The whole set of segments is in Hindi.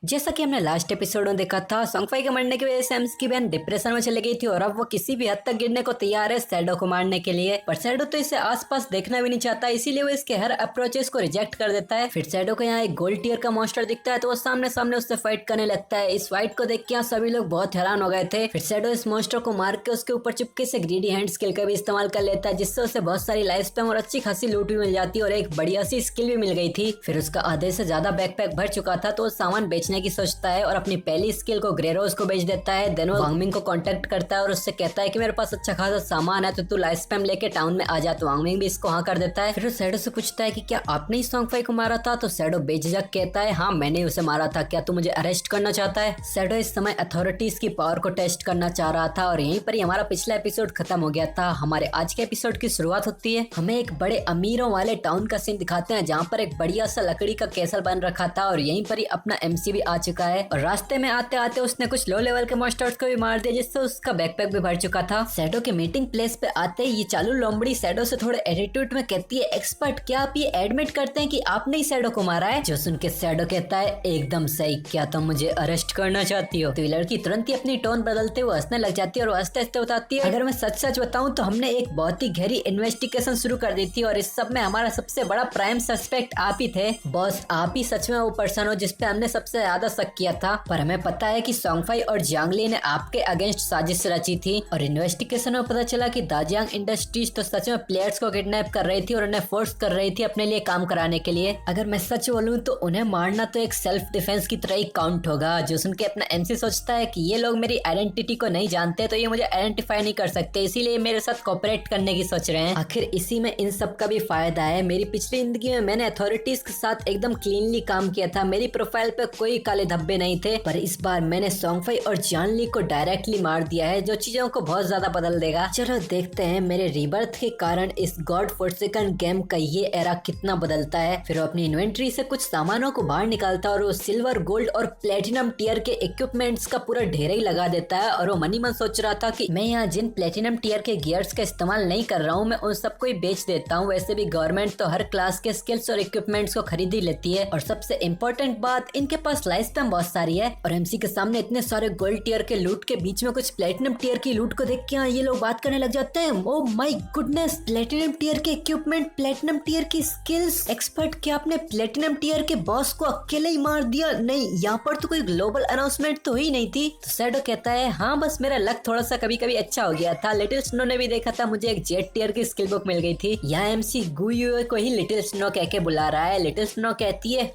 जैसा कि हमने लास्ट एपिसोड में देखा था, सोंगफाई के मरने की वजह से एम्स की बहन डिप्रेशन में चली गई थी और अब वो किसी भी हद तक गिरने को तैयार है शैडो को मारने के लिए। पर शैडो तो इसे आसपास देखना भी नहीं चाहता, इसीलिए वो इसके हर अप्रोचेस को रिजेक्ट कर देता है। फिर शैडो को यहाँ एक गोल्ड टीयर का मॉन्स्टर दिखता है तो वो सामने सामने उससे फाइट करने लगता है। इस फाइट को देख के यहाँ सभी लोग बहुत हैरान हो गए थे। फिर शैडो इस मॉन्स्टर को मार के उसके ऊपर चुपके से ग्रीडी हैंड स्किल का भी इस्तेमाल कर लेता है, जिससे उसे बहुत सारी लाइफ स्पैम और अच्छी खासी लूट भी मिल जाती है और एक बढ़िया सी स्किल भी मिल गई थी। फिर उसका आधे से ज्यादा बैकपैक भर चुका था तो वो सामान बेचने की सोचता है और अपनी पहली स्किल को ग्रेरोस को बेच देता है। देन वो वांगमिंग को कांटेक्ट करता है और उससे कहता है कि मेरे पास अच्छा खासा सामान है तो तू लाइफ स्पैम लेके टाउन में आ जा। तो वांगमिंग भी इसको हाँ कर देता है। फिर वो शैडो से पूछता है कि क्या आपने ही सोंगफाई को मारा था? तो शैडो बेझिझक कहता है हाँ मैंने उसे मारा था, क्या तू मुझे अरेस्ट करना चाहता है? शैडो इस समय अथॉरिटीज की पावर को टेस्ट करना चाह रहा था और यहीं पर ही हमारा पिछला एपिसोड खत्म हो गया था। हमारे आज के एपिसोड की शुरुआत होती है, हमें एक बड़े अमीरों वाले टाउन का सीन दिखाते हैं जहाँ पर एक बढ़िया सा लकड़ी का कैसल बन रखा था और यहीं पर ही अपना एमसी भी आ चुका है। और रास्ते में आते आते उसने कुछ लो लेवल के मॉन्स्टर्स को भी मार दिया, जिससे उसका बैकपैक भी भर चुका था। शैडो के मीटिंग प्लेस पे आते ही ये चालू लोमड़ी शैडो से थोड़े एटीट्यूड में कहती है, एक्सपर्ट क्या आप ये एडमिट करते हैं कि आपने ही शैडो को मारा है? जो सुन के शैडो कहता है एकदम सही, क्या तुम मुझे अरेस्ट करना चाहती हो? तो ये लड़की तुरंत ही अपनी टोन बदलते हुए हंसने लग जाती है और हंसते हंसते बताती है, अगर मैं सच सच बताऊं तो हमने एक बहुत ही गहरी इन्वेस्टिगेशन शुरू कर दी थी और इस सब में हमारा सबसे बड़ा प्राइम सस्पेक्ट आप ही थे। बॉस आप ही सच में वो पर्सन हो जिसपे हमने सबसे ज्यादा शक किया था। पर हमें पता है कि सोंगफाई और जियांगली ने आपके अगेंस्ट साजिश रची थी और इन्वेस्टिगेशन में पता चला कि दाजियांग इंडस्ट्रीज तो सच में प्लेयर्स को किडनैप कर रही थी और उन्हें फोर्स कर रही थी अपने लिए काम कराने के लिए। अगर मैं सच बोलूं तो उन्हें मारना तो एक सेल्फ डिफेंस की तरह ही काउंट होगा। जो सुन के अपना एमसी सोचता है कि ये लोग मेरी आइडेंटिटी को नहीं जानते तो ये मुझे आइडेंटिफाई नहीं कर सकते, इसीलिए मेरे साथ कोऑपरेट करने की सोच रहे हैं। आखिर इसी में इन सब का भी फायदा है। मेरी पिछली जिंदगी में मैंने अथॉरिटीज के साथ एकदम क्लीनली काम किया था, मेरी प्रोफाइल पे कोई काले धब्बे नहीं थे। पर इस बार मैंने सोंगफाई और जियांगली को डायरेक्टली मार दिया है, जो चीजों को बहुत ज्यादा बदल देगा। चलो देखते हैं मेरे रीबर्थ के कारण इस गॉड फॉरसेकन गेम का ये एरा कितना बदलता है। फिर वो अपनी इन्वेंट्री से कुछ सामानों को बाहर निकालता है और वो सिल्वर, गोल्ड और प्लेटिनम टीयर के इक्विपमेंट्स का पूरा ढेर ही लगा देता है। और वो मनी मन सोच रहा था कि मैं यहाँ जिन प्लेटिनम टीयर के गियर्स का इस्तेमाल नहीं कर रहा हूँ मैं उन सबको ही बेच देता हूँ। वैसे भी गवर्नमेंट तो हर क्लास के स्किल्स और इक्विपमेंट्स को खरीद ही लेती है। और सबसे इम्पोर्टेंट बात, इनके पास लाइफ स्पैम बहुत सारी है। और एमसी के सामने इतने सारे गोल्ड टीयर के लूट के बीच में कुछ प्लेटिनम टीयर की लूट को देख के ये लोग बात करने लग जाते हैं, oh my goodness, platinum tier के इक्विपमेंट, प्लेटिनम टीयर की स्किल्स, एक्सपर्ट क्या आपने प्लेटिनम टीयर के बॉस को अकेले ही मार दिया? नहीं, यहाँ पर तो कोई ग्लोबल अनाउंसमेंट तो ही नहीं थी। तो शैडो कहता है हाँ बस मेरा लक थोड़ा सा कभी कभी अच्छा हो गया था। लिटिल स्नो ने भी देखा था, मुझे एक जेट टीयर की स्किल बुक मिल गई थी। यहाँ एमसी गुयुए को ही लिटिल स्नो कह के बुला रहा है। लिटिल स्नो कहती है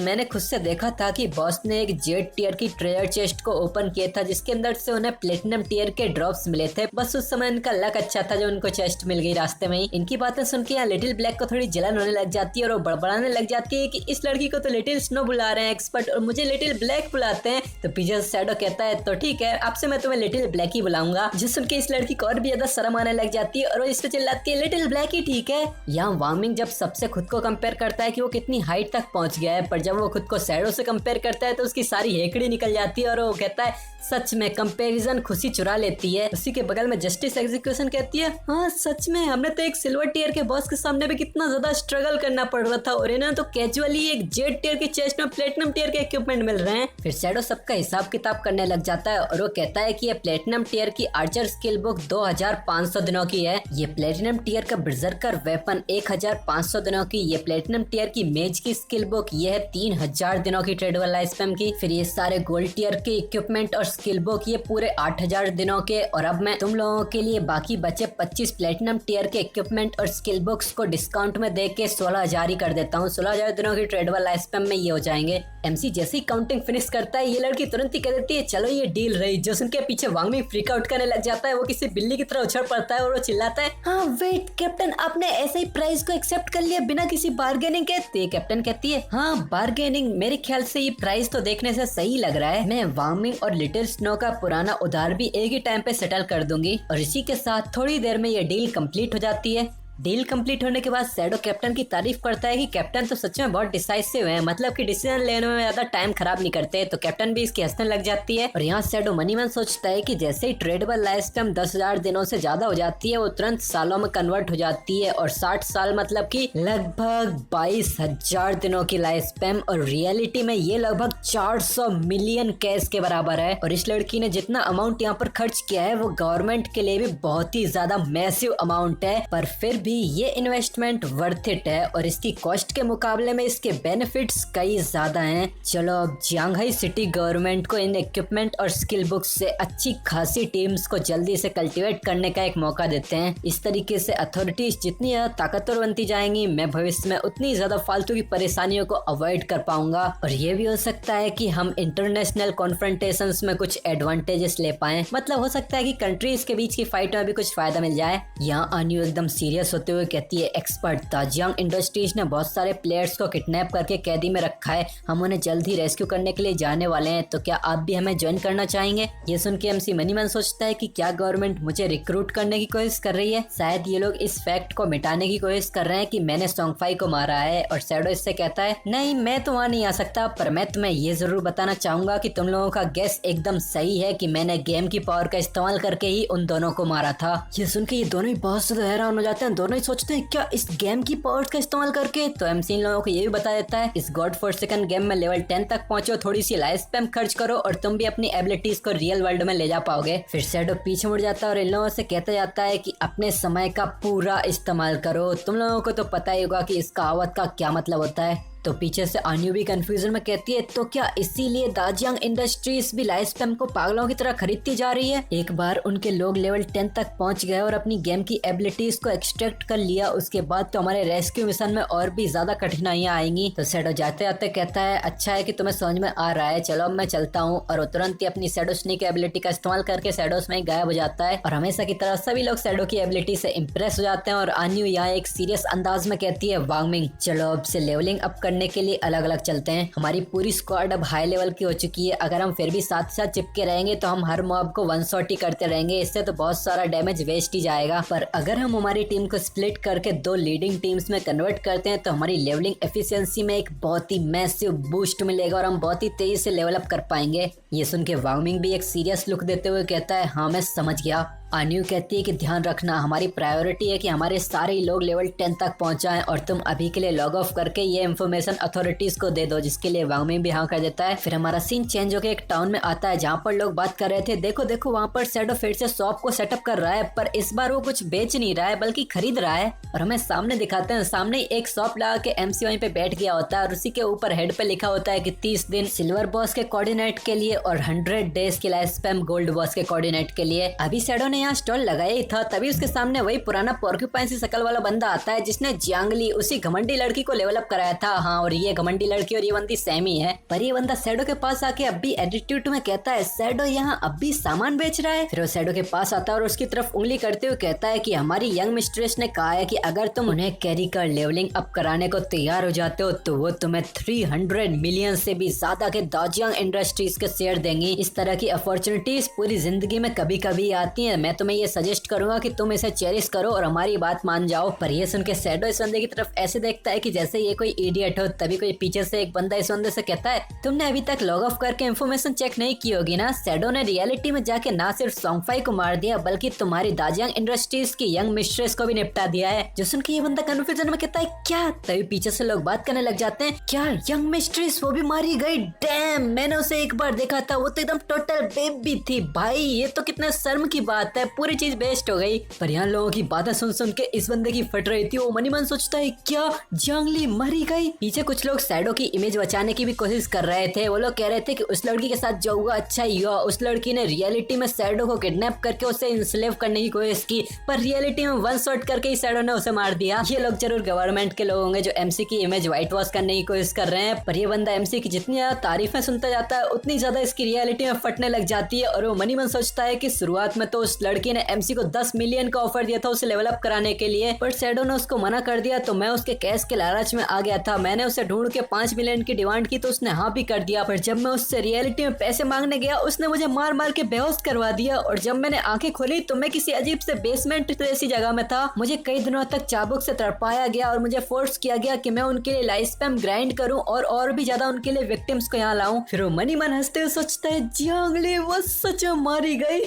मैंने खुद से देखा था कि बॉस ने एक जेट टीयर की ट्रेजर चेस्ट को ओपन किया था जिसके अंदर से उन्हें प्लेटिनम टीयर के ड्रॉप्स मिले थे। बस उस समय इनका लक अच्छा था जो उनको चेस्ट मिल गई रास्ते में ही। इनकी बातें सुन के यहाँ लिटिल ब्लैक को थोड़ी जलन होने लग जाती है और वो बड़बड़ाने लग जाती है कि इस लड़की को तो लिटिल स्नो बुला रहे हैं एक्सपर्ट और मुझे लिटिल ब्लैक बुलाते हैं। तो पीछे से शैडो कहता है तो ठीक है, आपसे मैं तुम्हें लिटिल ब्लैक ही बुलाऊंगा। जिस सुन के इस लड़की को और भी ज्यादा शर्म आने लग जाती है और वो इस पे चिल्लाती है लिटिल ब्लैक ही ठीक है। यहाँ वांगमिंग जब सबसे खुद को कंपेयर करता है कि वो कितनी हाइट तक पहुंच गया है, पर जब वो खुद को शैडो से कंपेयर करता है तो उसकी सारी हेकड़ी निकल जाती है और वो कहता है सच में कंपैरिजन खुशी चुरा लेती है। उसी के बगल में जस्टिस एग्जीक्यूशन कहती है हाँ सच में हमने तो एक सिल्वर टीयर के बॉस के सामने भी कितना ज्यादा स्ट्रगल करना पड़ रहा था और इन्हें तो कैजुअली एक जेट टीयर की चेस्ट में प्लेटिनम टीयर के इक्विपमेंट मिल रहे हैं। फिर शैडो सबका हिसाब किताब करने लग जाता है और वो कहता है कि ये प्लेटिनम टीयर की आर्चर स्किल बुक 2500 दिनों की है, ये प्लेटिनम टीयर का बर्जरकर वेपन 1500 दिनों की, ये प्लेटिनम टीयर की मेज की स्किल बुक ये है 3000 दिनों की ट्रेडेबल लाइफ स्पैम की। फिर ये सारे गोल्ड टीयर के इक्विपमेंट और स्किल बुक ये पूरे 8000 दिनों के। और अब मैं तुम लोगों के लिए बाकी बचे 25 प्लेटिनम टीयर के इक्विपमेंट और स्किल बुक्स को डिस्काउंट में दे के 16000 ही कर देता हूँ। 16000 दिनों की ट्रेडेबल लाइफ स्पैम में ये हो जाएंगे। एमसी जैसे ही काउंटिंग फिनिश करता है ये लड़की तुरंत ही कह देती है चलो ये डील रही। जो सुन के पीछे वांगमिंग फ्रीक आउट करने लग जाता है, वो किसी बिल्ली की तरह उछल पड़ता है और वो चिल्लाता है हाँ वेट कैप्टन, आपने ऐसे ही प्राइस को एक्सेप्ट कर लिया बिना किसी बार्गेनिंग के? तो कैप्टन कहती है हाँ बार्गेनिंग, मेरे ख्याल से ये प्राइस तो देखने से सही लग रहा है। मैं वांगमिंग और लिटिल स्नो का पुराना उधार भी एक ही टाइम पे सेटल कर दूंगी। और इसी के साथ थोड़ी देर में ये डील कंप्लीट हो जाती है। डील कंप्लीट होने के बाद सैडो कैप्टन की तारीफ करता है कि कैप्टन तो सच में बहुत डिसाइसिव है, मतलब कि डिसीजन लेने में ज्यादा टाइम खराब नहीं करते। तो कैप्टन भी इसकी हंसने लग जाती है। और यहाँ सैडो मनी मैन सोचता है कि जैसे ही ट्रेडेबल लाइफ स्पैन 10,000 दिनों से ज्यादा हो जाती है वो तुरंत सालों में कन्वर्ट हो जाती है, और 60 साल मतलब कि लगभग 22,000 दिनों की लाइफ स्पैन, और रियलिटी में ये लगभग 400 मिलियन कैश के बराबर है। और इस लड़की ने जितना अमाउंट यहाँ पर खर्च किया है वो गवर्नमेंट के लिए भी बहुत ही ज्यादा मैसिव अमाउंट है, पर फिर भी ये इन्वेस्टमेंट वर्थ इट है, और इसकी कॉस्ट के मुकाबले में इसके बेनिफिट्स कई ज्यादा हैं। चलो अब जियांगहाई सिटी गवर्नमेंट को इन इक्विपमेंट और स्किल बुक्स से अच्छी खासी टीम्स को जल्दी से कल्टीवेट करने का एक मौका देते हैं। इस तरीके से अथॉरिटीज जितनी ज्यादा ताकतवर बनती जाएंगी, मैं भविष्य में उतनी ज्यादा फालतू की परेशानियों को अवॉइड कर पाऊंगा, और ये भी हो सकता है कि हम इंटरनेशनल कॉन्फ्रंटेशंस में कुछ एडवांटेजेस ले पाए। मतलब हो सकता है कि कंट्रीज के बीच की फाइट में भी कुछ फायदा मिल जाए। यहाँ आन्यू एकदम सीरियस होते हुए कहती है, एक्सपर्ट दाजियांग इंडस्ट्रीज ने बहुत सारे प्लेयर्स को किडनैप करके कैदी में रखा है, हम उन्हें जल्द ही रेस्क्यू करने के लिए जाने वाले हैं, तो क्या आप भी हमें ज्वाइन करना चाहेंगे? ये सुन के एमसी मनीमैन सोचता है कि क्या गवर्नमेंट मुझे रिक्रूट करने की कोशिश कर रही है? शायद ये लोग इस फैक्ट को मिटाने की कोशिश कर रहे हैं कि मैंने सोंगफाई को मारा है। और सैडो इससे कहता है, नहीं मैं तो वहाँ नहीं आ सकता, पर मैं तुम्हें ये जरूर बताना चाहूंगा कि तुम लोगों का गेस एकदम सही है कि मैंने गेम की पावर का इस्तेमाल करके ही उन दोनों को मारा था। ये सुन के ये दोनों ही बहुत ज्यादा हैरान हो जाते हैं। दोनों ही सोचते हैं, क्या इस गेम की पावर्स का इस्तेमाल करके? तो एमसी इन लोगों को ये भी बता देता है, इस गॉड फॉरसेकन गेम में लेवल 10 तक पहुंचो, थोड़ी सी लाइफ स्पैम खर्च करो और तुम भी अपनी एबिलिटीज को रियल वर्ल्ड में ले जा पाओगे। फिर सैडो पीछे मुड़ जाता है और इन लोगों से कहता जाता है कि अपने समय का पूरा इस्तेमाल करो। तुम लोगों को तो पता ही होगा कि इस कहावत का क्या मतलब होता है। तो पीछे से आन्यू भी कंफ्यूजन में कहती है, तो क्या इसीलिए दाजियांग इंडस्ट्रीज भी लाइफ स्पैम को पागलों की तरह खरीदती जा रही है? एक बार उनके लोग लेवल 10 तक पहुंच गए और अपनी गेम की एबिलिटीज को एक्सट्रैक्ट कर लिया, उसके बाद तो हमारे रेस्क्यू मिशन में और भी ज्यादा कठिनाइयां आएंगी। तो सैडो जाते जाते कहता है, अच्छा है कि तुम्हें समझ में आ रहा है, चलो अब मैं चलता हूँ। और तुरंत ही अपनी सैडो स्नीक एबिलिटी का इस्तेमाल करके सैडोस में गायब हो जाता है। और हमेशा की तरह सभी लोग सैडो की एबिलिटी से इम्प्रेस हो जाते हैं। और आन्यू यहाँ एक सीरियस अंदाज में कहती है, वांगमिंग चलो अब से लेवलिंग अप करने के लिए अलग अलग चलते हैं। हमारी पूरी स्क्वाड अब हाई लेवल की हो चुकी है, अगर हम फिर भी साथ साथ चिपके रहेंगे तो हम हर मॉब को वन शॉट ही करते रहेंगे, इससे तो बहुत सारा डैमेज वेस्ट ही जाएगा। पर अगर हम हमारी टीम को स्प्लिट करके 2 लीडिंग टीम्स में कन्वर्ट करते हैं तो हमारी लेवलिंग एफिशिएंसी में एक बहुत ही मैसिव बूस्ट मिलेगा और हम बहुत ही तेजी से लेवल अप कर पाएंगे। ये सुन के वांगमिंग भी एक सीरियस लुक देते हुए कहता है, हाँ मैं समझ गया। आन्यू कहती है कि ध्यान रखना, हमारी प्रायोरिटी है कि हमारे सारे लोग लेवल 10 तक पहुंचाएं, और तुम अभी के लिए लॉग ऑफ करके ये इन्फॉर्मेशन अथॉरिटीज को दे दो, जिसके लिए वांगमिंग भी हाँ कर देता है। फिर हमारा सीन चेंज होकर एक टाउन में आता है जहाँ पर लोग बात कर रहे थे, देखो देखो वहाँ पर सैडो फिर से शॉप को सेटअप कर रहा है, पर इस बार वो कुछ बेच नहीं रहा है बल्कि खरीद रहा है। और हमें सामने दिखाते हैं, सामने एक शॉप लगा के एमसी वहीं पे बैठ गया होता है और उसी के ऊपर हेड पे लिखा होता है कि 30 दिन सिल्वर बॉस के कोऑर्डिनेट के लिए और 100 डेज की लाइफ स्पैम गोल्ड बॉस के कोऑर्डिनेट के लिए। अभी सैडो ने यहाँ स्टॉल लगाया था, तभी उसके सामने वही पुराना पोर्क्यूपाइन सी शकल वाला बंदा आता है जिसने जियांगली उसी घमंडी लड़की को लेवल अप कराया था। हाँ, और ये घमंडी लड़की और ये बंदी सेम ही है। पर ये बंदा सैडो के पास आके अब भी एटीट्यूड में कहता है, सैडो यहाँ अब भी सामान बेच रहा है। फिर वो सैडो के पास आता है और उसकी तरफ उंगली करते हुए कहता है कि हमारी यंग मिस्ट्रेस ने कहा है कि अगर तुम उन्हें कैरी कर लेवलिंग अप कराने को तैयार हो जाते हो तो वो तुम्हें 300 मिलियन से भी ज्यादा के दाजियांग इंडस्ट्रीज के शेयर देंगी। इस तरह की अपॉर्चुनिटीज पूरी जिंदगी में कभी कभी आती है, मैं तुम्हें ये सजेस्ट करूंगा कि तुम इसे चेरिश करो और हमारी बात मान जाओ। पर ये सुन के सैडो इस बंदे की तरफ ऐसे देखता है कि जैसे ये कोई इडियट हो। तभी कोई पीछे से एक बंदा इस बंदे से कहता है, तुमने अभी तक लॉग ऑफ करके इन्फॉर्मेशन चेक नहीं की होगी ना, सैडो ने रियलिटी में जाके ना सिर्फ सोंगफाई को मार दिया बल्कि तुम्हारी दाजियांग इंडस्ट्रीज की यंग मिस्ट्रेस को भी निपटा दिया है। जो सुन के ये बंदा कंफ्यूजन में कहता है, क्या? तभी पीछे से लोग बात करने लग जाते हैं, क्या यंग मिस्ट्रेस वो भी मारी गई? डैम, मैंने उसे एक बार देखा था, वो तो एकदम टोटल बेबी थी भाई, ये तो कितने शर्म की बात है, पूरी चीज बेस्ट हो गई। पर यहाँ लोगों की बातें सुन सुन के इस बंदे की फट रही थी। वो मनी मन सोचता है, क्या जियांगली मरी गई? पीछे कुछ लोग सैडो की इमेज बचाने की भी कोशिश कर रहे थे। वो लोग कह रहे थे कि उस लड़की के साथ जो हुआ अच्छा ही हुआ, उस लड़की ने रियलिटी में सैडो को किडनैप करके उसे इंस्लेव करने की कोशिश की, पर रियलिटी में वन शॉट करके ही सैडो ने उसे मार दिया। ये लोग जरूर गवर्नमेंट के लोग होंगे जो एमसी की इमेज व्हाइट वॉश करने की कोशिश कर रहे हैं। पर ये बंदा एमसी की जितनी ज्यादा तारीफें सुनता जाता है उतनी ज्यादा इसकी रियलिटी में फटने लग जाती है। और वो मनी मन सोचता है कि शुरुआत में तो उस लड़की ने एमसी को 10 मिलियन का ऑफर दिया था उसे लेवल अप कराने के लिए, पर शैडो ने उसको मना कर दिया। तो मैं उसके कैश के लालच में आ गया था। मैंने उसे ढूंढ के 5 मिलियन की डिमांड की तो उसने हाँ भी कर दिया, पर जब मैं उससे रियलिटी में पैसे मांगने गया उसने मुझे मार मार के बेहोश करवा दिया। और जब मैंने आंखें खोली तो मैं किसी अजीब से बेसमेंट जैसी जगह में था। मुझे कई दिनों तक चाबुक से तड़पाया गया और मुझे फोर्स किया गया कि मैं उनके लिए लाइफ स्पैम ग्राइंड करूं और भी ज्यादा उनके लिए विक्टिम्स को यहाँ लाऊं। फिर वो मनी मन हंसते हुए सोचता है जियांगली वो सच में मारी गई।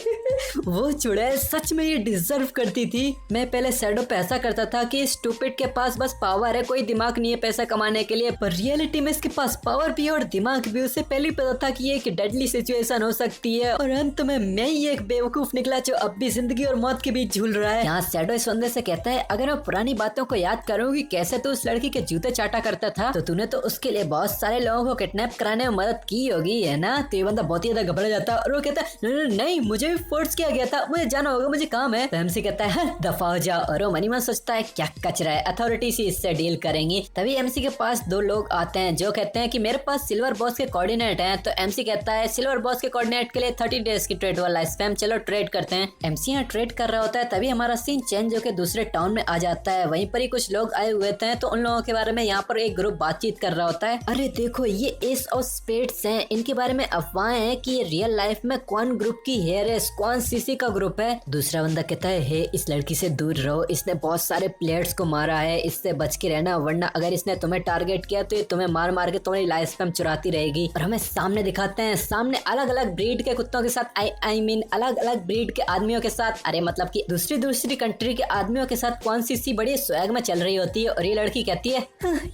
वो चुड़ैल सच में ये डिजर्व करती थी। मैं पहले शैडो पे ऐसा करता था कि स्टूपिड के पास बस पावर है, कोई दिमाग नहीं है पैसा कमाने के लिए, पर रियलिटी में इसके पास पावर भी और दिमाग भी। उसे पहले पता था कि ये एक डेडली सिचुएशन हो सकती है और अंत में मैं ही एक बेवकूफ निकला जो अब भी जिंदगी और मौत के बीच झूल रहा है। यहाँ शैडो इस बंदे से कहता है अगर मैं पुरानी बातों को याद करूंगी कैसे तो उस लड़की के जूते चाटा करता था तो तूने तो उसके लिए बहुत सारे लोगों को किडनैप कराने में मदद की होगी है ना। तो ये बंदा बहुत ही ज्यादा घबरा जाता है और वो कहता है नहीं मुझे भी फोर्स किया गया था, मुझे जाना होगा, मुझे काम है। तो एमसी कहता है दफा हो जा। और वो मनी मन सोचता है क्या कचरा है, अथॉरिटी से इससे डील करेंगी। तभी एमसी के पास 2 लोग आते हैं जो कहते हैं कि मेरे पास सिल्वर बॉस के कोऑर्डिनेट हैं। तो एमसी कहता है सिल्वर बॉस के कोऑर्डिनेट के लिए 30 डेज की ट्रेड वाला स्पैम, चलो ट्रेड करते हैं। एमसी यहाँ ट्रेड कर रहा होता है तभी हमारा सीन चेंज होकर दूसरे टाउन में आ जाता है। वहीं पर ही कुछ लोग आए हुए थे तो उन लोगों के बारे में यहाँ पर एक ग्रुप बातचीत कर रहा होता है। अरे देखो ये एस ऑफ स्पेड्स हैं, इनके बारे में अफवाहें हैं कि ये रियल लाइफ में कौन ग्रुप की हेयर है, कौन सीसी का ग्रुप है। दूसरा बंदा कहता है हे इस लड़की से दूर रहो, इसने बहुत सारे प्लेयर्स को मारा है, इससे बच के रहना वरना अगर इसने तुम्हें टारगेट किया तो ये तुम्हें मार मार के तुम्हारी लाइफ स्पैम चुराती रहेगी। और हमें सामने दिखाते हैं सामने अलग अलग ब्रीड के कुत्तों के साथ आई मीन अलग अलग ब्रीड के आदमियों के साथ, अरे मतलब कि दूसरी कंट्री के आदमियों के साथ कौन सी बड़ी स्वैग में चल रही होती है। और ये लड़की कहती है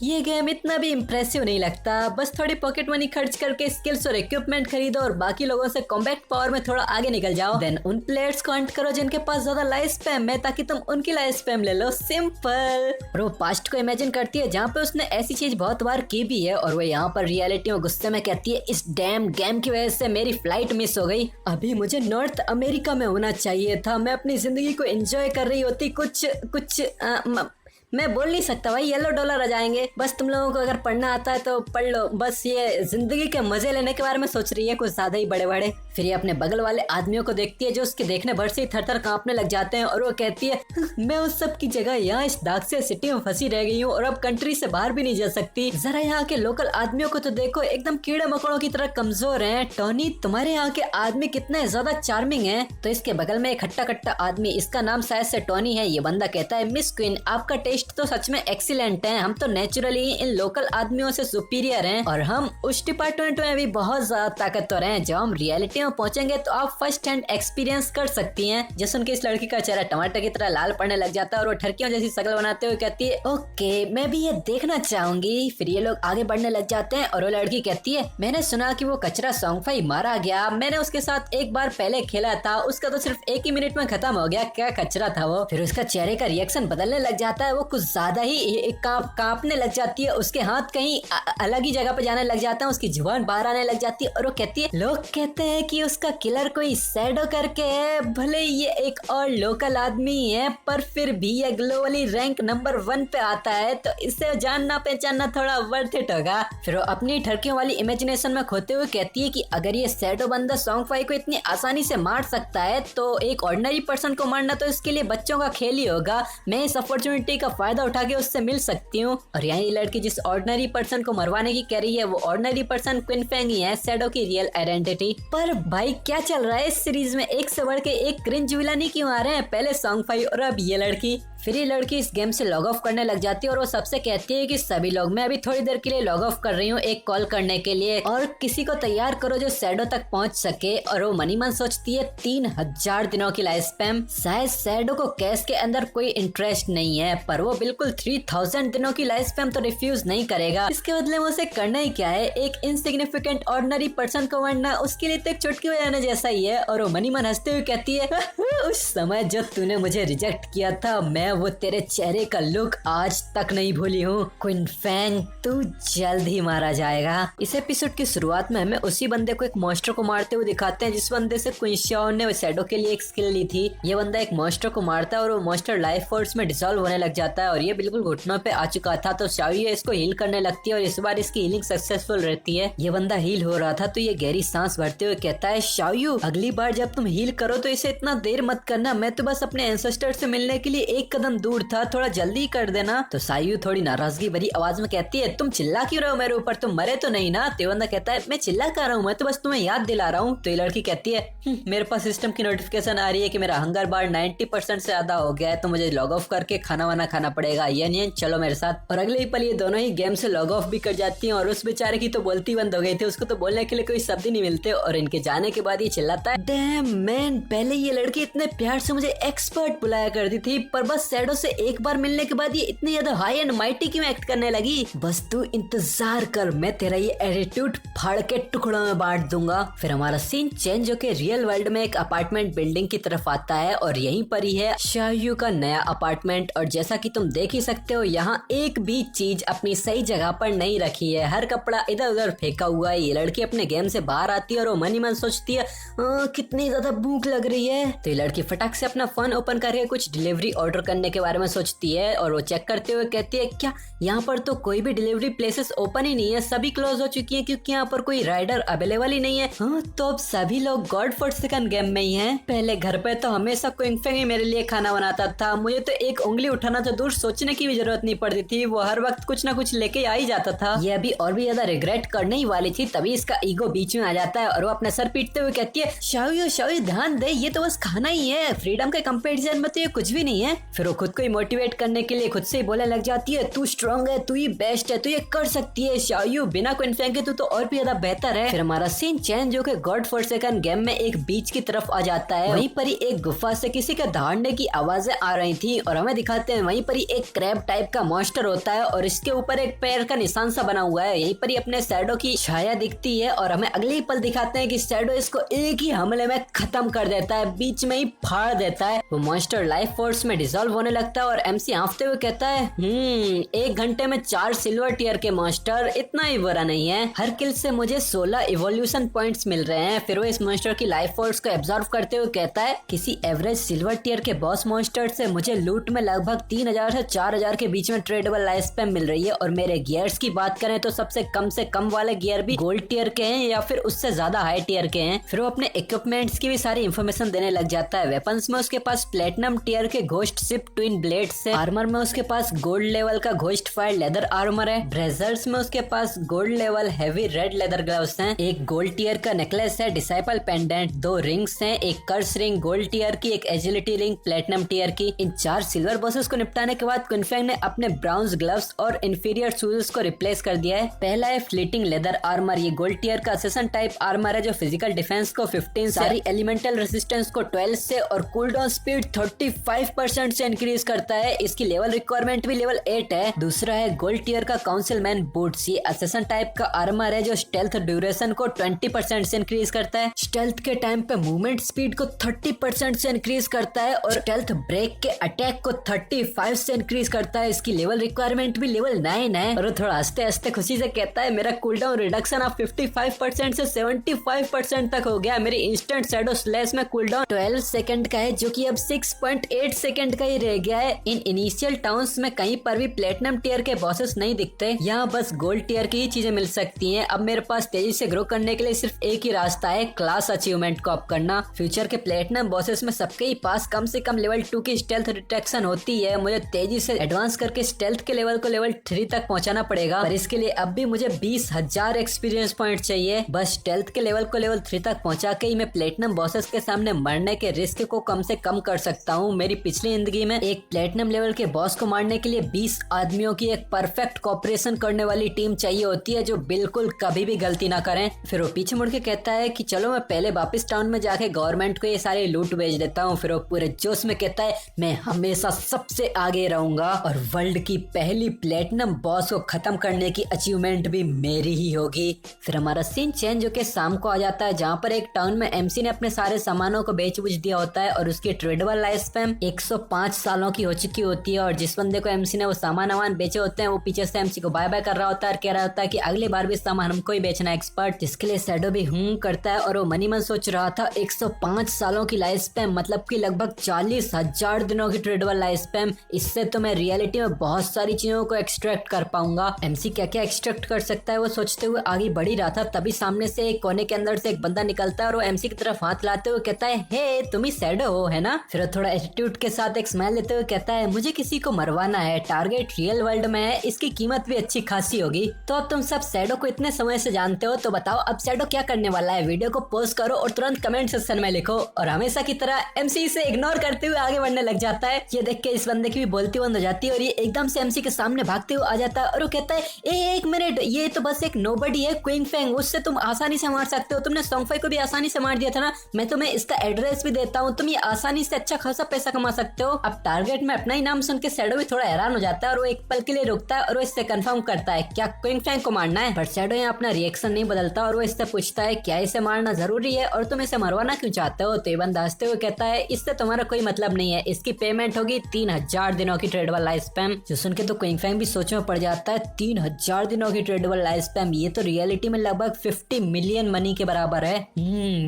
ये गेम इतना भी इम्प्रेसिव नहीं लगता, बस थोड़ी पॉकेट मनी खर्च करके स्किल्स और इक्विपमेंट खरीदो और बाकी लोगों से कॉम्बैट पावर में थोड़ा आगे निकल जाओ। देन उन प्लेयर्स को हंट करो जिनके पास ज्यादा लाइफ स्पैम है ताकि तुम उनकी लाइफ स्पैम ले लो, सिंपल। और वो पास्ट को इमेजिन करती है जहाँ पे उसने ऐसी चीज बहुत बार की भी है और वो यहाँ पर रियलिटी में गुस्से में कहती है इस डैम गेम की वजह से मेरी फ्लाइट मिस हो गई, अभी मुझे नॉर्थ अमेरिका में होना चाहिए था, मैं अपनी जिंदगी को एंजॉय कर रही होती। कुछ मैं बोल नहीं सकता भाई, येलो डॉलर आ जाएंगे। बस तुम लोगों को अगर पढ़ना आता है तो पढ़ लो, बस ये जिंदगी के मजे लेने के बारे में सोच रही है कुछ ज्यादा ही बड़े बड़े। फिर ये अपने बगल वाले आदमियों को देखती है जो उसके देखने भर से ही थर थर कांपने लग जाते हैं और वो कहती है मैं उस सब की जगह यहाँ इस दागसे सिटी में फंसी रह गई हूँ और अब कंट्री से बाहर भी नहीं जा सकती। जरा यहाँ के लोकल आदमियों को तो देखो, एकदम कीड़े मकोड़ों की तरह कमजोर हैं। टोनी तुम्हारे यहाँ के आदमी कितने ज्यादा चार्मिंग हैं। तो इसके बगल में एक हट्टा कट्टा आदमी, इसका नाम शायद से टोनी है, ये बंदा कहता है मिस क्वीन आपका टेस्ट तो सच में एक्सीलेंट है, हम तो नेचुरली इन लोकल आदमियों से सुपीरियर हैं और हम उस डिपार्टमेंट में भी बहुत ज्यादा ताकतवर हैं। जब हम रियलिटी में पहुंचेंगे तो आप फर्स्ट हैंड एक्सपीरियंस कर सकती हैं। जैसे उनकी इस लड़की का चेहरा टमाटर की तरह लाल पड़ने लग जाता है और वो ठरकियों जैसी शक्ल बनाते हुए कहती है ओके मैं भी ये देखना चाहूंगी। फिर ये लोग आगे बढ़ने लग जाते हैं और वो लड़की कहती है मैंने सुना कि वो कचरा सॉन्गफाई मारा गया, मैंने उसके साथ एक बार पहले खेला था, उसका तो सिर्फ 1 ही मिनट में खत्म हो गया, क्या कचरा था वो। फिर उसका चेहरे का रिएक्शन बदलने लग जाता है, वो कुछ ज्यादा ही कांपने लग जाती है, उसके हाथ कहीं अलग ही जगह पे जाने लग जाते हैं, उसकी जुबान बाहर आने लग जाती है और वो कहती है लोग कहते हैं कि उसका किलर कोई शैडो करके है, भले ये एक और लोकल आदमी है पर फिर भी ये ग्लोबली रैंक नंबर 1 पे आता है, तो इसे जानना पहचानना थोड़ा वर्थ इट होगा। फिर वो अपनी ठरकियों वाली इमेजिनेशन में खोते हुए कहती है कि अगर ये शैडो बंदा सॉन्गफाई को इतनी आसानी से मार सकता है तो एक ऑर्डिनरी पर्सन को मारना तो इसके लिए बच्चों का खेल ही होगा, मैं इस अपॉर्चुनिटी का फायदा उठा के उससे मिल सकती हूँ। और यहाँ ये लड़की जिस ऑर्डिनरी पर्सन को मरवाने की कह रही है वो ऑर्डिनरी पर्सन क्विन फेंग ही है, शैडो की रियल आइडेंटिटी। पर भाई क्या चल रहा है इस सीरीज में, एक से बढ़ के एक क्रिंज विलानी क्यों आ रहे हैं, पहले सॉन्गफाई और अब ये लड़की। फिर ये लड़की इस गेम से लॉग ऑफ करने लग जाती है और वो सबसे कहती है कि सभी लोग मैं अभी थोड़ी देर के लिए लॉग ऑफ कर रही हूँ एक कॉल करने के लिए और किसी को तैयार करो जो शैडो तक पहुंच सके। और वो मनी मन सोचती है 3000 दिनों की लाइफ स्पैम, शायद शैडो को कैश के अंदर कोई इंटरेस्ट नहीं है पर वो बिल्कुल 3000 दिनों की लाइफ स्पैम तो रिफ्यूज नहीं करेगा। इसके बदले में उसे करना ही क्या है, एक इनसिग्निफिकेंट ऑर्डिनरी पर्सन को मारना उसके लिए तो एक चुटकी बजाने जैसा ही है। और वो मनी मन हंसते हुए कहती है उस समय जब तूने मुझे रिजेक्ट किया था मैं मैं वो तेरे चेहरे का लुक आज तक नहीं भूली हूँ। क्विन फैंग तू जल्द ही मारा जाएगा। इस एपिसोड की शुरुआत में हमें उसी बंदे को एक मॉन्स्टर को मारते हुए दिखाते हैं जिस बंदे से क्विन शाओ ने शैडो के लिए एक स्किल ली थी। ये बंदा एक मॉन्स्टर को मारता है और वो मॉन्स्टर लाइफ फोर्स में डिसॉल्व होने लग जाता है और ये बिल्कुल घुटनों पे आ चुका था। तो शाओ इसको हील करने लगती है और इस बार इसकी हीलिंग सक्सेसफुल रहती है। ये बंदा हील हो रहा था तो ये गहरी सांस भरते हुए कहता है, शाओ अगली बार जब तुम हील करो तो इसे इतना देर मत करना, मैं तो बस अपने एंसेस्टर से मिलने के लिए एक कदम दूर था, थोड़ा जल्दी कर देना। तो शाओ थोड़ी नाराजगी भरी आवाज में कहती है, तुम चिल्ला क्यों रहे हो मेरे ऊपर, तुम मरे तो नहीं ना। तो बंदा कहता है, मैं चिल्ला कर रहा हूँ, मैं तो बस तुम्हें याद दिला रहा हूँ। तो ये लड़की कहती है, मेरे पास सिस्टम की नोटिफिकेशन आ रही है कि मेरा हंगर बार 90% से ज्यादा हो गया है, तो मुझे लॉग ऑफ करके खाना वाना खाना पड़ेगा, ये नहीं चलो मेरे साथ। और अगले ही पल ये दोनों ही गेम से लॉग ऑफ भी कर जाती हैं और उस बेचारे की तो बोलती बंद हो गई थी, उसको तो बोलने के लिए कोई शब्द ही नहीं मिलते। और इनके जाने के बाद ये चिल्लाता है, डैम मैन, पहले ये लड़की इतने प्यार से मुझे एक्सपर्ट बुलाया करती थी, पर बस शैडो से एक बार मिलने के बाद ये इतनी ज्यादा हाई एंड माइटी क्यों एक्ट करने लगी। बस तू इंतजार कर, मैं तेरा ये एटीट्यूड फाड़ के टुकड़ों में बांट दूंगा। फिर हमारा सीन चेंज होकर रियल वर्ल्ड में एक अपार्टमेंट बिल्डिंग की तरफ आता है और यहीं पर ही है शाओ का नया अपार्टमेंट। और जैसा कि तुम देख ही सकते हो यहाँ एक भी चीज अपनी सही जगह पर नहीं रखी है, हर कपड़ा इधर उधर फेंका हुआ है। ये लड़की अपने गेम से बाहर आती है और वो मन ही मन सोचती है, कितनी ज्यादा भूख लग रही है। तो ये लड़की फटाक से अपना फोन ओपन करके कुछ डिलीवरी ऑर्डर करने के बारे में सोचती है और वो चेक करते हुए कहती है, क्या यहाँ पर तो कोई भी डिलीवरी प्लेसेस ओपन ही नहीं है, सभी क्लोज हो चुकी है क्योंकि यहाँ पर कोई राइडर अवेलेबल ही नहीं है। तो अब सभी लोग गॉड फॉरसेकन गेम में ही हैं। पहले घर पे तो हमेशा क्विन फैंग ही मेरे लिए खाना बनाता था, मुझे तो एक उंगली उठाना तो दूर सोचने की भी जरूरत नहीं पड़ती थी, वो हर वक्त कुछ ना कुछ लेके आ ही जाता था। ये अभी और भी ज्यादा रिग्रेट करने ही वाली थी, तभी इसका ईगो बीच में आ जाता है और वो अपना सर पीटते हुए कहती है, शाओ ध्यान दे, ये तो बस खाना ही है, फ्रीडम के कंपैरिजन में तो ये कुछ भी नहीं है। फिर वो खुद को ही मोटिवेट करने के लिए खुद से ही बोलने लग जाती है, तू स्ट्रांग है, तू ही बेस्ट है, तू ये कर सकती है शाओ, बिना क्विन फैंग के तू तो और भी ज्यादा बेहतर है। फिर हमारा सीन चेंज होकर गॉड फॉरसेकन गेम में एक बीच की तरफ आ जाता है। वहीं पर ही एक गुफा से किसी के दहाड़ने की आवाजें आ रही थी और हमें दिखाते हैं वहीं पर ही एक क्रैब टाइप का मॉन्स्टर होता है और इसके ऊपर एक पैर का निशान सा बना हुआ है। यहीं पर ही अपने शैडो की छाया दिखती है और हमें अगले ही पल दिखाते हैं कि शैडो इसको एक ही हमले में खत्म कर देता है, बीच में ही फाड़ देता है। वो मॉन्स्टर लाइफ फोर्स में डिसॉल्व होने लगता है और एमसी हाँफते हुए कहता है, 1 घंटे में 4 सिल्वर टियर के मॉन्स्टर, इतना ही बुरा नहीं है, हर किल से मुझे 16 इवोल्यूशन पॉइंट्स मिल रहे हैं। फिर वो इस मॉन्स्टर की लाइफ फोर्स को एब्जॉर्व करते हुए कहता है, किसी एवरेज सिल्वर टियर के बॉस मॉन्स्टर से मुझे लूट में लगभग 3000 से 4000 के बीच में ट्रेडेबल लाइफ स्पैन मिल रही है और मेरे गियर्स की बात करें तो सबसे कम वाले गियर भी गोल्ड टियर के हैं या फिर उससे ज्यादा हाई टियर के हैं। फिर वो अपने इक्विपमेंट्स की भी सारी इंफॉर्मेशन देने लग जाता है। वेपन्स में उसके पास प्लेटिनम टियर के घोस्ट शिप ट्विन ब्लेड्स है, आर्मर में उसके पास गोल्ड लेवल का घोस्ट फायर लेदर आर्मर है, ब्रेजर्स में उसके पास gold level heavy red leather gloves हैं, एक गोल्ड टियर का नेकलेस है, डिसाइपल पेंडेंट, 2 रिंग्स हैं, एक कर्स रिंग गोल्ड टियर की, एक एजिलिटी रिंग प्लेटिनम टियर की। इन 4 सिल्वर बॉसेस को निपटाने के बाद क्विन फैंग ने अपने ब्राउन्स ग्लव्स और इंफीरियर शूज को रिप्लेस कर दिया है। पहला है फ्लीटिंग लेदर आर्मर, ये गोल्ड टियर का असेसन टाइप आर्मर है जो फिजिकल डिफेंस को 15 से, सारी एलिमेंटल रेसिस्टेंस को 12 से और कूलडाउन स्पीड 35% से इंक्रीज करता है। इसकी लेवल रिक्वायरमेंट भी लेवल 8 है। दूसरा है गोल्ड टियर का काउंसिलमैन बूट्स, ये असेसन टाइप का आर्मर है जो स्टेल्थ ड्यूरेशन को 20% से इंक्रीज करता है, स्टेल्थ के टाइम पे मूवमेंट स्पीड को 30% से इंक्रीज करता है और स्टेल्थ ब्रेक के अटैक को 35 से इंक्रीज करता है। इसकी लेवल रिक्वायरमेंट भी लेवल 9 है। और थोड़ा हंसते हंसते खुशी से कहता है, मेरा कूलडाउन रिडक्शन अब 55% से 75% तक हो गया, मेरी इंस्टेंट शैडो स्लैश में कूलडाउन 12 सेकंड का है जो कि अब 6.8 सेकंड का ही रह गया है। इन इनिशियल टाउन्स में कहीं पर भी प्लेटिनम टियर के बॉसेस नहीं दिखते, यहाँ बस गोल्ड टियर की ही चीजें मिल सकती हैं। अब मेरे पास तेजी से ग्रो करने के लिए सिर्फ एक ही रास्ता है, क्लास अचीवमेंट को अप करना। फ्यूचर के प्लेटिनम बॉसेस में सबके ही पास कम से कम लेवल 2 की स्टेल्थ डिटेक्शन होती है, मुझे तेजी से एडवांस करके स्टेल्थ के लेवल को लेवल 3 तक पहुंचाना पड़ेगा, पर इसके लिए अब भी मुझे 20,000 एक्सपीरियंस पॉइंट चाहिए। बस स्टेल्थ के लेवल को लेवल 3 तक पहुंचा के ही मैं प्लेटिनम बॉसेस के सामने मरने के रिस्क को कम से कम कर सकता हूँ। मेरी पिछली जिंदगी में एक प्लेटिनम लेवल के बॉस को मारने के लिए 20 आदमियों की एक परफेक्ट कोऑपरेशन करने वाली टीम चाहिए होती है जो बिल्कुल कभी भी गलती ना करें। फिर वो पीछे मुड़ के कहता है कि चलो मैं पहले वापस टाउन में जाके गवर्नमेंट को ये सारे लूट भेज देता हूँ। फिर वो पूरे जोश में कहता है, मैं हमेशा सबसे आगे रहूंगा और वर्ल्ड की पहली प्लेटिनम बॉस को खत्म करने की अचीवमेंट भी मेरी ही होगी। फिर हमारा सीन चेंज होकर शाम को आ जाता है जहाँ पर एक टाउन में एमसी ने अपने सारे सामानों को बेच बुझ दिया होता है और उसकी ट्रेडेबल लाइफ स्पैन 105 सालों की हो चुकी होती है और जिस बंदे को एमसी ने वो सामान बेचे होते हैं वो पीछे से एमसी को बाय बाय कर रहा होता है और कह रहा होता है कि अगली बार भी सामान हमको ही बेचना है एक्सपर्ट, जिसके लिए शैडो भी करता है और वो मनी मन सोच रहा था 105 सालों की लाइफ स्पैन, मतलब कि लगभग 40,000 दिनों की ट्रेडेबल लाइफ स्पैन। इससे तो मैं रियलिटी में बहुत सारी चीजों को एक्सट्रैक्ट कर पाऊंगा। एमसी क्या क्या एक्सट्रैक्ट कर सकता है वो सोचते हुए आगे बढ़ ही रहा था, तभी सामने से एक कोने के अंदर से एक बंदा निकलता है और वो एमसी की तरफ हाथ लाते हुए कहता है, हे तुम ही शैडो हो है ना। फिर वो थोड़ा एटीट्यूड के साथ एक स्माइल लेते हुए कहता है, मुझे किसी को मरवाना है, टारगेट रियल वर्ल्ड में है, इसकी कीमत भी अच्छी खासी होगी। तो अब तुम सब शैडो को इतने समय से जानते हो, तो बताओ अब शैडो क्या करने वाला है। वीडियो को पॉज करो और तुरंत कमेंट सेक्शन में लिखो। और हमेशा की तरह एमसी से इग्नोर करते हुए आगे बढ़ने लग जाता है। ये देख के इस बंदे की भी बोलती बंद हो जाती है और ये एकदम से एमसी के सामने भागते हुए आ जाता है और वो कहता है, एक मिनट, ये तो बस एक नोबडी है, क्विंग फेंग, उससे तुम आसानी से मार सकते हो, तुमने सोंगफाई को भी आसानी से मार दिया था ना, मैं तुम्हें इसका एड्रेस भी देता हूँ, तुम ये आसानी से अच्छा खासा पैसा कमा सकते हो। अब टारगेट में अपना ही नाम सुन के शैडो भी थोड़ा हैरान हो जाता है और वो एक पल के लिए रुकता है और वो इससे कंफर्म करता है क्या क्विंग फेंग को मारना है। पर शैडो यहाँ अपना रिएक्शन नहीं बदलता और वो इससे पूछता है, क्या इसे मारना जरूरी है और तुम इसे मरवाना क्यों चाहते हो। तो ये बंदा हंसते हुए कहता है, इससे तुम्हारा कोई मतलब नहीं है, इसकी पेमेंट होगी 3000 दिनों की ट्रेडेबल लाइफ स्पैन। जो सुन के तो क्विंग फेंग भी सोच में पड़ जाता है, 3000 दिनों की ट्रेडेबल लाइफ स्पैन, ये तो रियलिटी में लगभग 50 मिलियन मनी के बराबर है।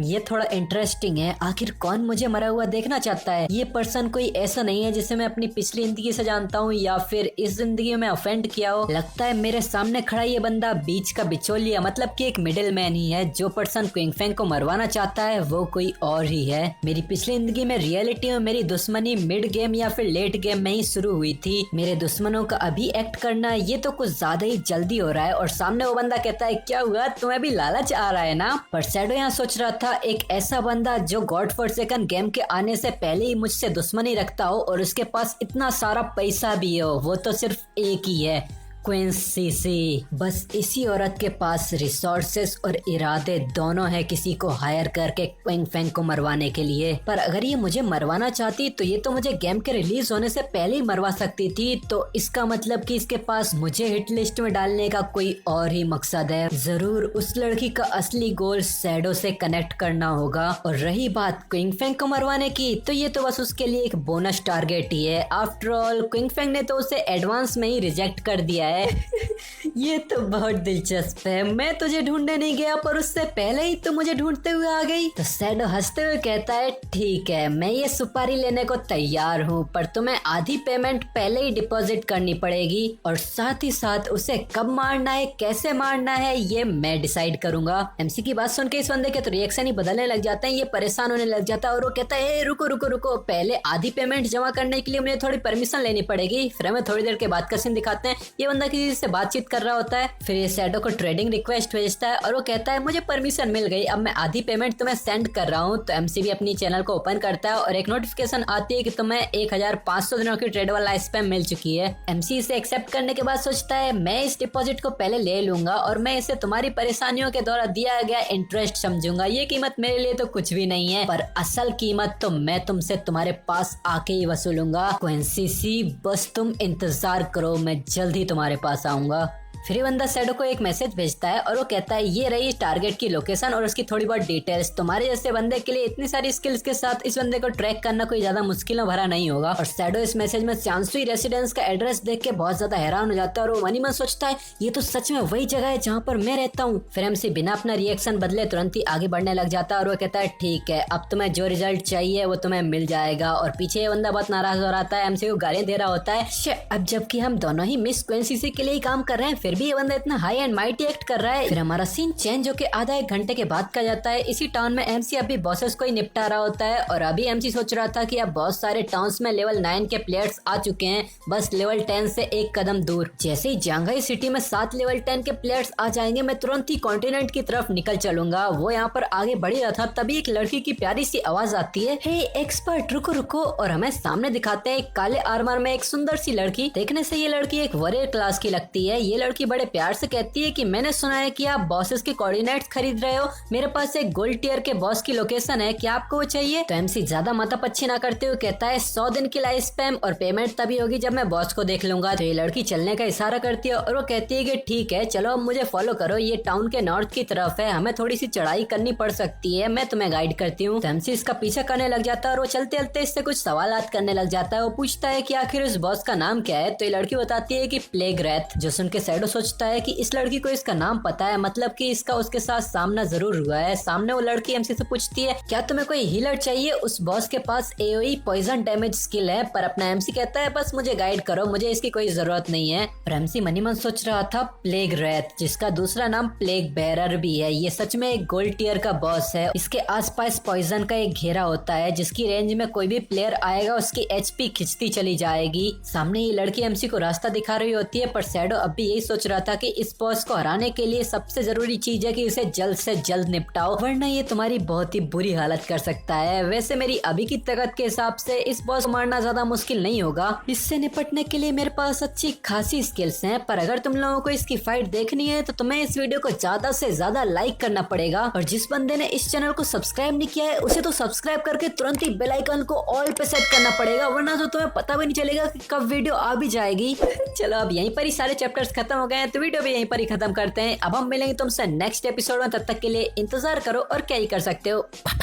ये थोड़ा इंटरेस्टिंग है, आखिर कौन मुझे मरा हुआ देखना चाहता है। ये पर्सन कोई ऐसा नहीं है जिसे मैं अपनी पिछली जिंदगी से जानता हूँ या फिर इस जिंदगी में ऑफेंड किया हो। लगता है मेरे सामने खड़ा ये बंदा बीच का बिचौलिया, मतलब कि एक मिडिल मैन ही है। जो पर्सन क्विंग फेंग को मरवाना चाहता है वो कोई और ही है। मेरी पिछली जिंदगी में रियलिटी में मेरी दुश्मनी मिड गेम या फिर लेट गेम में ही शुरू हुई थी। मेरे दुश्मनों का अभी एक्ट करना ये तो कुछ ज्यादा ही जल्दी हो रहा है। और सामने वो बंदा कहता है, क्या हुआ, तुम्हें भी लालच आ रहा है ना। पर शैडो यहाँ सोच रहा था, एक ऐसा बंदा जो गॉड फॉरसेकन गेम के आने से पहले ही मुझसे दुश्मनी रखता हो और उसके पास इतना सारा पैसा भी हो, वो तो सिर्फ एक ही है, क्वीन सीसी। बस इसी औरत के पास रिसोर्सेस और इरादे दोनों है किसी को हायर करके क्विंग फेंग को मरवाने के लिए। पर अगर ये मुझे मरवाना चाहती तो ये तो मुझे गेम के रिलीज होने से पहले ही मरवा सकती थी। तो इसका मतलब कि इसके पास मुझे हिट लिस्ट में डालने का कोई और ही मकसद है। जरूर उस लड़की का असली गोल शैडो से कनेक्ट करना होगा। और रही बात क्विंग फेंग को मरवाने की, तो ये तो बस उसके लिए एक बोनस टारगेट ही है। आफ्टर ऑल क्विंग फेंग ने तो उसे एडवांस में ही रिजेक्ट कर दिया है। ये तो बहुत दिलचस्प है, मैं तुझे ढूंढने नहीं गया पर उससे पहले ही तू मुझे ढूंढते हुए आ गई। तो शैडो हंसते हुए कहता है, ठीक है, मैं ये सुपारी लेने को तैयार हूँ, पर तुम्हें आधी पेमेंट पहले ही डिपॉजिट करनी पड़ेगी और साथ ही साथ उसे कब मारना है, कैसे मारना है, ये मैं डिसाइड करूंगा। एमसी की बात सुन के इस बंदे के तो रिएक्शन ही बदलने लग जाते हैं, ये परेशान होने लग जाता है और वो कहता है, रुको रुको रुको, पहले आधी पेमेंट जमा करने के लिए मुझे थोड़ी परमिशन लेनी पड़ेगी। फिर हमें थोड़ी देर के बाद का सीन दिखाते हैं, ये बंदा किसी से बातचीत कर रहा होता है। फिर ये शैडो को ट्रेडिंग रिक्वेस्ट भेजता है और वो कहता है, मुझे परमिशन मिल गई, अब मैं आधी पेमेंट तुम्हें सेंड कर रहा हूँ। तो एमसी भी अपनी चैनल को ओपन करता है और एक नोटिफिकेशन आती है कि तुम्हें 1500 दिनों की ट्रेडेबल लाइफ स्पैन मिल चुकी है। एमसी इसे एक्सेप्ट करने के बाद सोचता है, मैं इस डिपॉजिट को पहले ले लूंगा और मैं इसे तुम्हारी परेशानियों के द्वारा दिया गया इंटरेस्ट समझूंगा। ये कीमत मेरे लिए तो कुछ भी नहीं है, पर असल कीमत तो मैं तुमसे तुम्हारे पास आके ही वसूलूंगा। क्विंसीसी, बस तुम इंतजार करो, मैं जल्द ही तुम्हारे पास आऊंगा। फिर बंदा शैडो को एक मैसेज भेजता है और वो कहता है, ये रही टारगेट की लोकेशन और उसकी थोड़ी बहुत डिटेल्स। तुम्हारे जैसे बंदे के लिए इतनी सारी स्किल्स के साथ इस बंदे को ट्रैक करना कोई ज्यादा मुश्किल भरा नहीं होगा। और शैडो इस मैसेज में चांसुई रेसिडेंस का एड्रेस देख के बहुत ज्यादा हैरान हो जाता है और वो मनी में सोचता है, ये तो सच में वही जगह है जहाँ पर मैं रहता हूँ। फिर एमसी बिना अपना रिएक्शन बदले तुरंत ही आगे बढ़ने लग जाता है और वो कहता है, ठीक है, अब तुम्हें जो रिजल्ट चाहिए वो तुम्हें मिल जाएगा। और पीछे ये बंदा बहुत नाराज हो रहा है, एमसी को गालियां दे रहा होता है। अब जबकि हम दोनों ही मिस क्विंसीसी के लिए ही काम कर रहे हैं, फिर भी ये बंदा इतना एंड माइटी एक्ट कर रहा है। फिर हमारा सीन चेंज होके आधा एक घंटे के बाद का जाता है। इसी टाउन में एमसी अभी बॉसेस को ही निपटा रहा होता है और अभी एमसी सोच रहा था कि अब बहुत सारे टाउन्स में लेवल 9 के प्लेयर्स आ चुके हैं, बस लेवल 10 से एक कदम दूर। जैसे ही जांघाई सिटी में 7 लेवल 10 के प्लेयर्स आ जाएंगे, मैं तुरंत ही कॉन्टिनेंट की तरफ निकल चलूंगा। वो यहाँ पर आगे बढ़ रहा था, तभी एक लड़की की प्यारी सी आवाज आती है, हे एक्सपर्ट, रुको रुको। और हमें सामने दिखाते हैं एक काले आर्मर में एक सुंदर सी लड़की। देखने से ये लड़की एक वॉरियर क्लास की लगती है। ये लड़की लड़की बड़े प्यार से कहती है कि मैंने सुना है कि आप बॉसेस के कोऑर्डिनेट्स खरीद रहे हो, मेरे पास एक गोल्ड टियर के बॉस की लोकेशन है, क्या आपको वो चाहिए? तो एमसी ज्यादा माथा पच्ची ना करते हुए कहता है 100 दिन की लाइफ स्पैम और पेमेंट तभी होगी जब मैं बॉस को देख लूंगा। तो ये लड़की चलने का इशारा करती है और वो कहती है कि ठीक है चलो अब मुझे फॉलो करो, ये टाउन के नॉर्थ की तरफ है, हमें थोड़ी सी चढ़ाई करनी पड़ सकती है, मैं तुम्हें गाइड करती हूँ। तो एमसी इसका पीछा करने लग जाता है और वो चलते चलते इससे कुछ सवालात करने लग जाता है। वो पूछता है कि आखिर उस बॉस का नाम क्या है? तो ये लड़की बताती है कि प्लेग रैथ। जो सुन के शैडो सोचता है कि इस लड़की को इसका नाम पता है, मतलब कि इसका उसके साथ सामना जरूर हुआ है। सामने वो लड़की एमसी से पूछती है क्या तुम्हें कोई हीलर चाहिए? उस बॉस के पास एओई पॉइजन डैमेज स्किल है, पर अपना एमसी कहता है बस मुझे गाइड करो, मुझे इसकी कोई जरूरत नहीं है। पर एमसी मनी मन सोच रहा था प्लेग रैथ, जिसका दूसरा नाम प्लेग बेरर भी है, ये सच में एक गोल्ड टियर का बॉस है। इसके आसपास पॉइजन का एक घेरा होता है जिसकी रेंज में कोई भी प्लेयर आएगा उसकी एचपी खिंचती चली जाएगी। सामने ये लड़की एमसी को रास्ता दिखा रही होती है, पर शैडो अब भी यही सोच रहा था कि इस बॉस को हराने के लिए सबसे जरूरी चीज है कि इसे जल्द से जल्द निपटाओ, वरना ये तुम्हारी बहुत ही बुरी हालत कर सकता है। वैसे मेरी अभी की ताकत के हिसाब से इस बॉस को मारना ज्यादा मुश्किल नहीं होगा, इससे निपटने के लिए मेरे पास अच्छी खासी स्किल्स हैं। पर अगर तुम लोगों को इसकी फाइट देखनी है तो तुम्हें इस वीडियो को ज्यादा से ज्यादा लाइक करना पड़ेगा, और जिस बंदे ने इस चैनल को सब्सक्राइब नहीं किया है उसे तो सब्सक्राइब करके तुरंत ही बेल आइकन को ऑल पे सेट करना पड़ेगा, वरना तो तुम्हें पता भी नहीं चलेगा कि कब वीडियो आ भी जाएगी। चलो अब यहीं पर ही सारे चैप्टर्स खत्म हो गए हैं, तो वीडियो भी यहीं पर ही खत्म करते हैं। अब हम मिलेंगे तुमसे नेक्स्ट एपिसोड में, तब तक के लिए इंतजार करो और क्या ही कर सकते हो। Bye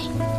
bye.